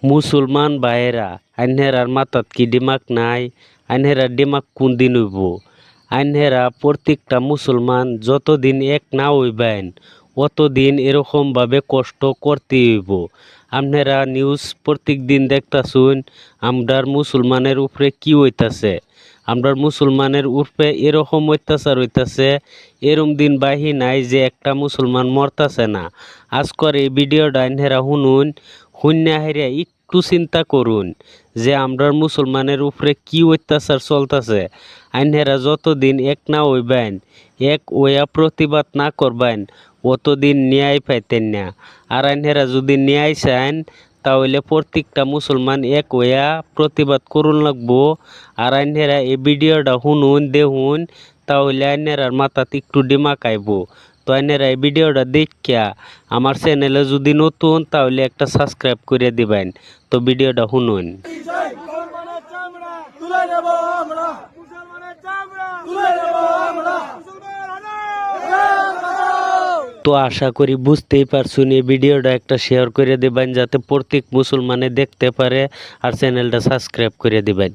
মুসলমান ভাইয়েরা আইনহেরার মাথাত কি দিমাগ নাই? আইনহেরার দিমাগ কোন দিন হইব? আইনহেরা প্রত্যেকটা মুসলমান যতদিন এক না হইবেন অতদিন এরকমভাবে কষ্ট করতে হইব। আপনারা নিউজ প্রত্যেক দিন দেখতাছুন আমরার মুসলমানের উপরে কি হইতাছে। আমরার মুসলমানের উপরে এরকম অত্যাচার হইতাছে, এরম দিন বাহি নাই যে একটা মুসলমান মরতাছে না। আজকের এই ভিডিওটা আইনহেরা শুনুন, শুনে হেরে একটু চিন্তা করুন যে আমরার মুসলমানের উপরে কি অত্যাচার চলতেছে। আইনহেরা যতদিন এক না হইবেন, এক ওয়া প্রতিবাদ না করবেন, অতদিন ন্যায় পাইতেন না। আর আইনহেরা যদি ন্যায় চান তাহলে প্রত্যেকটা মুসলমান এক ওয়া প্রতিবাদ করুন লাগবো। আর আইনহেরা এই ভিডিওটা শুনুন দেখুন, তাহলে আইনহেরার মাথাত একটু দিমাগ আইব। তো আইনেরা এই ভিডিওটা দেখিয়া আমার চ্যানেলে যদি নতুন তাহলে একটা সাবস্ক্রাইব করে দিবেন। তো ভিডিওটা শুনুন। তো আশা করি বুঝতেই পারছুন, এই ভিডিওটা একটা শেয়ার করে দিবেন যাতে প্রত্যেক মুসলমানে দেখতে পারে, আর চ্যানেলটা সাবস্ক্রাইব করে দিবেন।